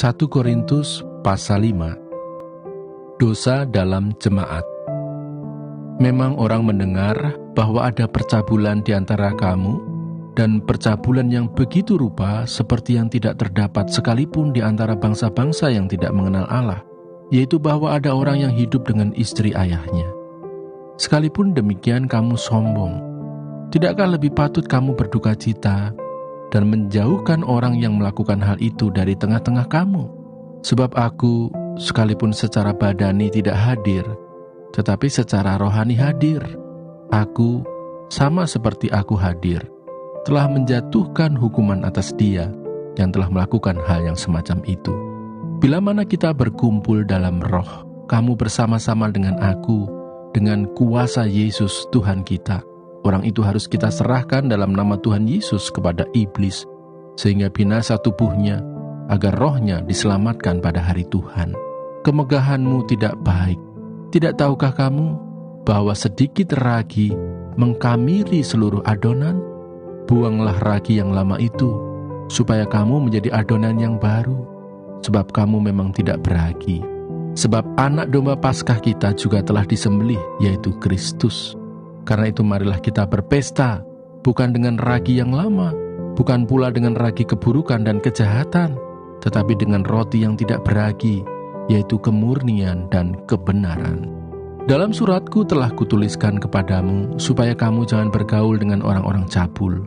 1 Korintus pasal 5. Dosa dalam jemaat. Memang orang mendengar bahwa ada percabulan di antara kamu, dan percabulan yang begitu rupa seperti yang tidak terdapat sekalipun di antara bangsa-bangsa yang tidak mengenal Allah, yaitu bahwa ada orang yang hidup dengan istri ayahnya. Sekalipun demikian kamu sombong. Tidakkah lebih patut kamu berduka cita dan menjauhkan orang yang melakukan hal itu dari tengah-tengah kamu? Sebab aku, sekalipun secara badani tidak hadir, tetapi secara rohani hadir. Aku, sama seperti aku hadir, telah menjatuhkan hukuman atas dia yang telah melakukan hal yang semacam itu. Bila mana kita berkumpul dalam roh, kamu bersama-sama dengan aku, dengan kuasa Yesus Tuhan kita. Orang itu harus kita serahkan dalam nama Tuhan Yesus kepada iblis, sehingga binasa tubuhnya, agar rohnya diselamatkan pada hari Tuhan. Kemegahanmu tidak baik. Tidak tahukah kamu bahwa sedikit ragi mengkamiri seluruh adonan? Buanglah ragi yang lama itu, supaya kamu menjadi adonan yang baru, sebab kamu memang tidak beragi. Sebab anak domba Paskah kita juga telah disembelih, yaitu Kristus. Karena itu marilah kita berpesta, bukan dengan ragi yang lama, bukan pula dengan ragi keburukan dan kejahatan, tetapi dengan roti yang tidak beragi, yaitu kemurnian dan kebenaran. Dalam suratku telah kutuliskan kepadamu, supaya kamu jangan bergaul dengan orang-orang cabul.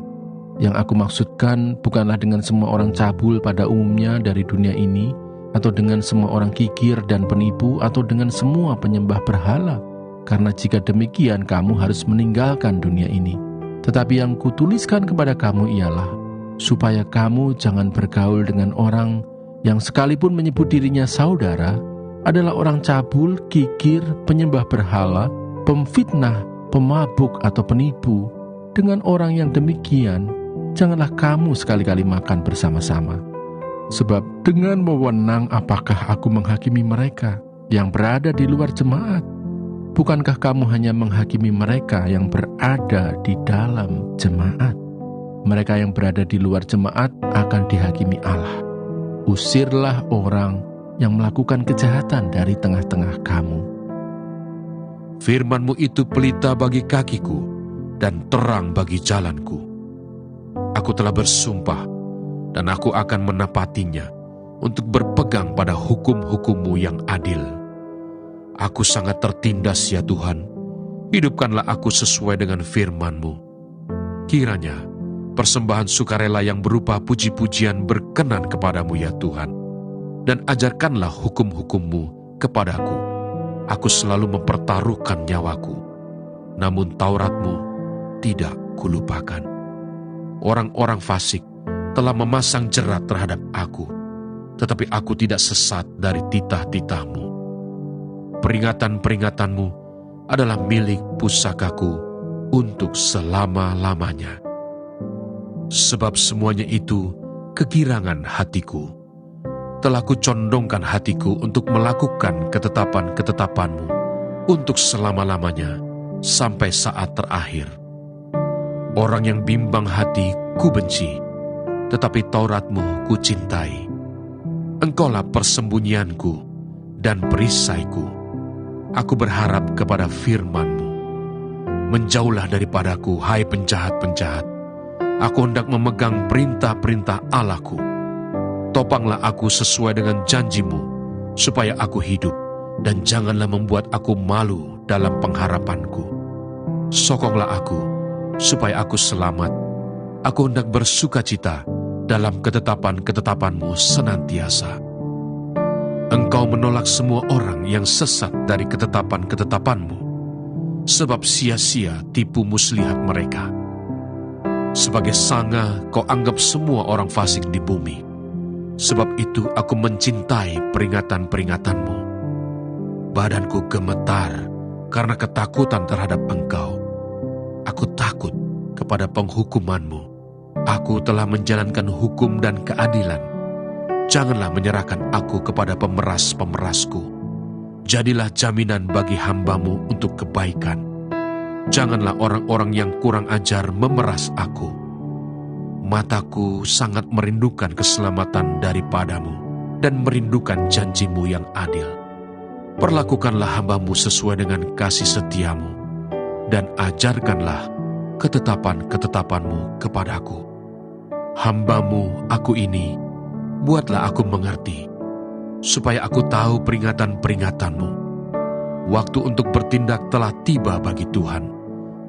Yang aku maksudkan bukanlah dengan semua orang cabul pada umumnya dari dunia ini, atau dengan semua orang kikir dan penipu, atau dengan semua penyembah berhala. Karena jika demikian kamu harus meninggalkan dunia ini. Tetapi yang kutuliskan kepada kamu ialah, supaya kamu jangan bergaul dengan orang yang sekalipun menyebut dirinya saudara, adalah orang cabul, kikir, penyembah berhala, pemfitnah, pemabuk atau penipu. Dengan orang yang demikian, janganlah kamu sekali-kali makan bersama-sama. Sebab dengan wewenang apakah aku menghakimi mereka yang berada di luar jemaat? Bukankah kamu hanya menghakimi mereka yang berada di dalam jemaat? Mereka yang berada di luar jemaat akan dihakimi Allah. Usirlah orang yang melakukan kejahatan dari tengah-tengah kamu. Firman-Mu itu pelita bagi kakiku dan terang bagi jalanku. Aku telah bersumpah dan aku akan menepatinya untuk berpegang pada hukum-hukum-Mu yang adil. Aku sangat tertindas ya Tuhan, hidupkanlah aku sesuai dengan firman-Mu. Kiranya persembahan sukarela yang berupa puji-pujian berkenan kepadamu ya Tuhan, dan ajarkanlah hukum-hukum-Mu kepadaku. Aku selalu mempertaruhkan nyawaku, namun Taurat-Mu tidak kulupakan. Orang-orang fasik telah memasang jerat terhadap aku, tetapi aku tidak sesat dari titah-titah-Mu. Peringatan-peringatan-Mu adalah milik pusakaku untuk selama-lamanya. Sebab semuanya itu kegirangan hatiku. Telah kucondongkan hatiku untuk melakukan ketetapan-ketetapan-Mu untuk selama-lamanya sampai saat terakhir. Orang yang bimbang hati kubenci, tetapi Taurat-Mu kucintai. Engkaulah persembunyianku dan perisaiku. Aku berharap kepada firman-Mu. Menjauhlah daripadaku, hai penjahat-penjahat. Aku hendak memegang perintah-perintah Allahku. Topanglah aku sesuai dengan janji-Mu, supaya aku hidup, dan janganlah membuat aku malu dalam pengharapanku. Sokonglah aku, supaya aku selamat. Aku hendak bersukacita dalam ketetapan-ketetapan-Mu senantiasa. Engkau menolak semua orang yang sesat dari ketetapan-ketetapan-Mu, sebab sia-sia tipu muslihat mereka. Sebagai sanga kau anggap semua orang fasik di bumi. Sebab itu aku mencintai peringatan-peringatan-Mu. Badanku gemetar karena ketakutan terhadap Engkau. Aku takut kepada penghukuman-Mu. Aku telah menjalankan hukum dan keadilan. Janganlah menyerahkan aku kepada pemeras-pemerasku. Jadilah jaminan bagi hamba-Mu untuk kebaikan. Janganlah orang-orang yang kurang ajar memeras aku. Mataku sangat merindukan keselamatan daripada-Mu, dan merindukan janji-Mu yang adil. Perlakukanlah hamba-Mu sesuai dengan kasih setia-Mu, dan ajarkanlah ketetapan-ketetapan-Mu kepadaku. Hamba-Mu aku ini, buatlah aku mengerti, supaya aku tahu peringatan-peringatan-Mu. Waktu untuk bertindak telah tiba bagi Tuhan.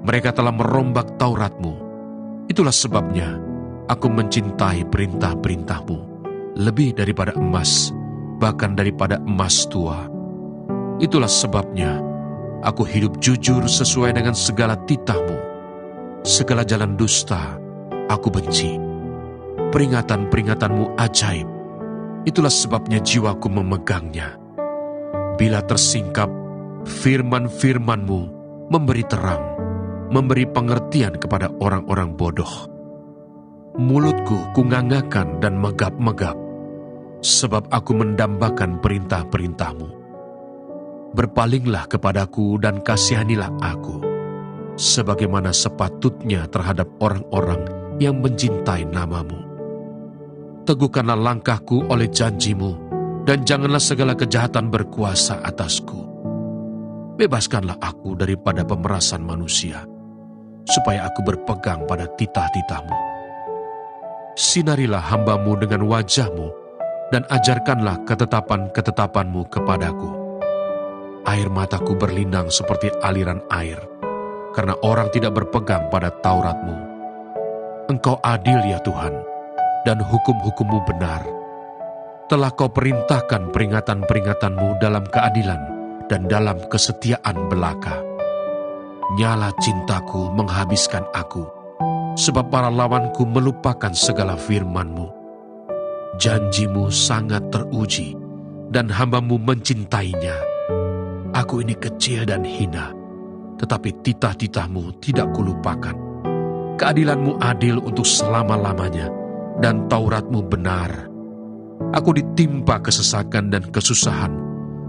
Mereka telah merombak Taurat-Mu. Itulah sebabnya aku mencintai perintah-perintah-Mu lebih daripada emas, bahkan daripada emas tua. Itulah sebabnya aku hidup jujur sesuai dengan segala titah-Mu. Segala jalan dusta aku benci. Peringatan-peringatan-Mu ajaib. Itulah sebabnya jiwaku memegangnya. Bila tersingkap, firman-firman-Mu memberi terang, memberi pengertian kepada orang-orang bodoh. Mulutku kungangakan dan megap-megap, sebab aku mendambakan perintah-perintah-Mu. Berpalinglah kepadaku dan kasihanilah aku, sebagaimana sepatutnya terhadap orang-orang yang mencintai nama-Mu. Teguhkanlah langkahku oleh janji-Mu, dan janganlah segala kejahatan berkuasa atasku. Bebaskanlah aku daripada pemerasan manusia, supaya aku berpegang pada titah-titah-Mu. Sinarilah hamba-Mu dengan wajah-Mu, dan ajarkanlah ketetapan-ketetapan-Mu kepadaku. Air mataku berlinang seperti aliran air, karena orang tidak berpegang pada Taurat-Mu. Engkau adil ya Tuhan, dan hukum-hukum-Mu benar. Telah Kau perintahkan peringatan-peringatan-Mu dalam keadilan dan dalam kesetiaan belaka. Nyala cintaku menghabiskan aku, sebab para lawanku melupakan segala firman-Mu. Janji-Mu sangat teruji, dan hamba-Mu mencintainya. Aku ini kecil dan hina, tetapi titah-titah-Mu tidak kulupakan. Keadilan-Mu adil untuk selama-lamanya, dan Taurat-Mu benar. Aku ditimpa kesesakan dan kesusahan,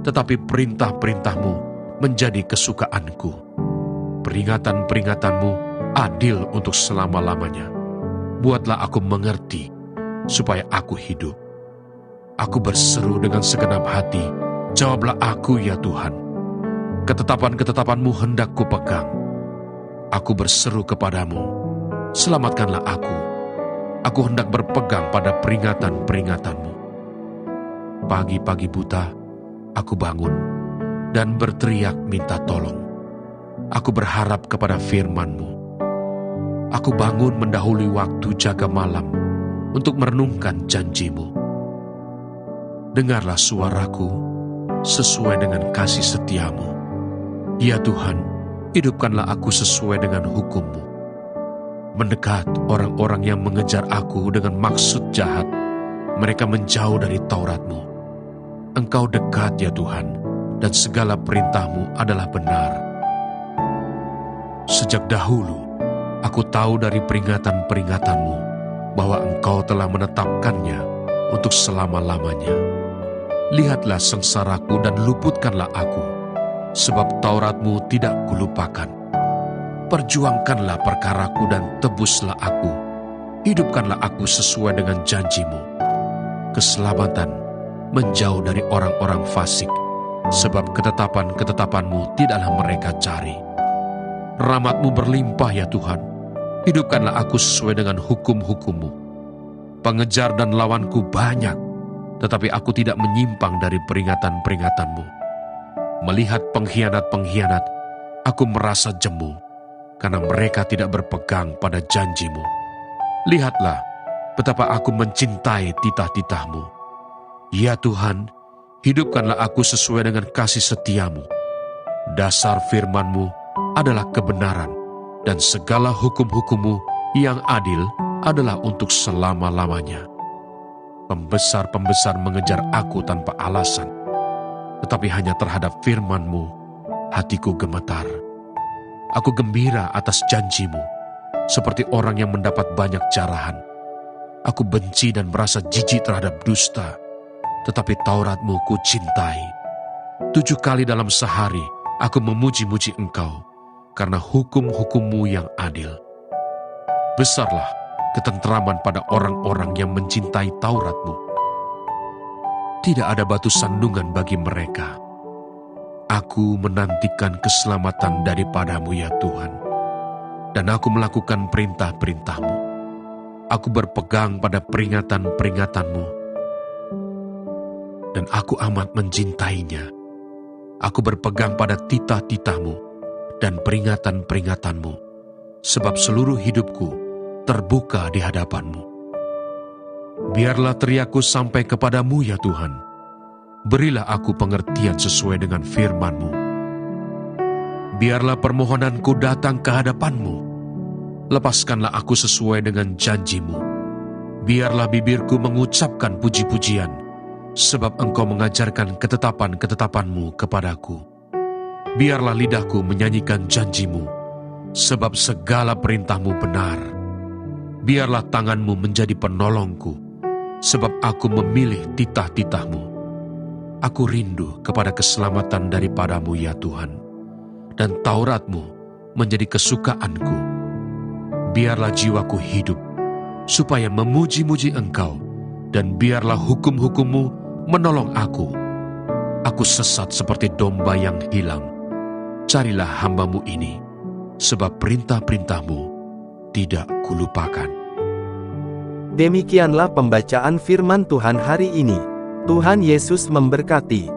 tetapi perintah-perintah-Mu menjadi kesukaanku. Peringatan-peringatan-Mu adil untuk selama-lamanya. Buatlah aku mengerti, supaya aku hidup. Aku berseru dengan segenap hati, jawablah aku ya Tuhan. Ketetapan-ketetapan-Mu hendak kupegang. Aku berseru kepadamu, selamatkanlah aku. Aku hendak berpegang pada peringatan-peringatan-Mu. Pagi-pagi buta, aku bangun dan berteriak minta tolong. Aku berharap kepada firman-Mu. Aku bangun mendahului waktu jaga malam untuk merenungkan janji-Mu. Dengarlah suaraku sesuai dengan kasih setia-Mu. Ya Tuhan, hidupkanlah aku sesuai dengan hukum-Mu. Mendekat orang-orang yang mengejar aku dengan maksud jahat. Mereka menjauh dari Taurat-Mu. Engkau dekat ya Tuhan, dan segala perintah-Mu adalah benar. Sejak dahulu, aku tahu dari peringatan-peringatan-Mu bahwa Engkau telah menetapkannya untuk selama-lamanya. Lihatlah sengsaraku dan luputkanlah aku, sebab Taurat-Mu tidak kulupakan. Perjuangkanlah perkaraku dan tebuslah aku. Hidupkanlah aku sesuai dengan janji-Mu. Keselamatan menjauh dari orang-orang fasik, sebab ketetapan-ketetapan-Mu tidaklah mereka cari. Rahmat-Mu berlimpah ya Tuhan. Hidupkanlah aku sesuai dengan hukum-hukum-Mu. Pengejar dan lawanku banyak, tetapi aku tidak menyimpang dari peringatan-peringatan-Mu. Melihat pengkhianat-pengkhianat, aku merasa jemu, karena mereka tidak berpegang pada janji-Mu. Lihatlah betapa aku mencintai titah-titah-Mu. Ya Tuhan, hidupkanlah aku sesuai dengan kasih setia-Mu. Dasar firman-Mu adalah kebenaran, dan segala hukum-hukum-Mu yang adil adalah untuk selama-lamanya. Pembesar-pembesar mengejar aku tanpa alasan, tetapi hanya terhadap firman-Mu hatiku gemetar. Aku gembira atas janji-Mu, seperti orang yang mendapat banyak jarahan. Aku benci dan merasa jijik terhadap dusta, tetapi Taurat-Mu ku cintai. 7 kali dalam sehari aku memuji-muji Engkau, karena hukum-hukum-Mu yang adil. Besarlah ketentraman pada orang-orang yang mencintai Taurat-Mu. tidak ada batu sandungan bagi mereka. Aku menantikan keselamatan daripada-Mu ya Tuhan, dan aku melakukan perintah-perintah-Mu. Aku berpegang pada peringatan-peringatan-Mu, dan aku amat mencintainya. Aku berpegang pada titah-titah-Mu dan peringatan-peringatan-Mu, sebab seluruh hidupku terbuka di hadapan-Mu. Biarlah teriakku sampai kepada-Mu ya Tuhan. Berilah aku pengertian sesuai dengan firman-Mu. Biarlah permohonanku datang ke hadapan-Mu. Lepaskanlah aku sesuai dengan janji-Mu. Biarlah bibirku mengucapkan puji-pujian, sebab Engkau mengajarkan ketetapan-ketetapan-Mu kepadaku. Biarlah lidahku menyanyikan janji-Mu, sebab segala perintah-Mu benar. Biarlah tangan-Mu menjadi penolongku, sebab aku memilih titah-titah-Mu. Aku rindu kepada keselamatan daripada-Mu ya Tuhan, dan Taurat-Mu menjadi kesukaanku. Biarlah jiwaku hidup, supaya memuji-muji Engkau, dan biarlah hukum-hukum-Mu menolong aku. Aku sesat seperti domba yang hilang. Carilah hamba-Mu ini, sebab perintah-perintah-Mu tidak kulupakan. Demikianlah pembacaan firman Tuhan hari ini. Tuhan Yesus memberkati.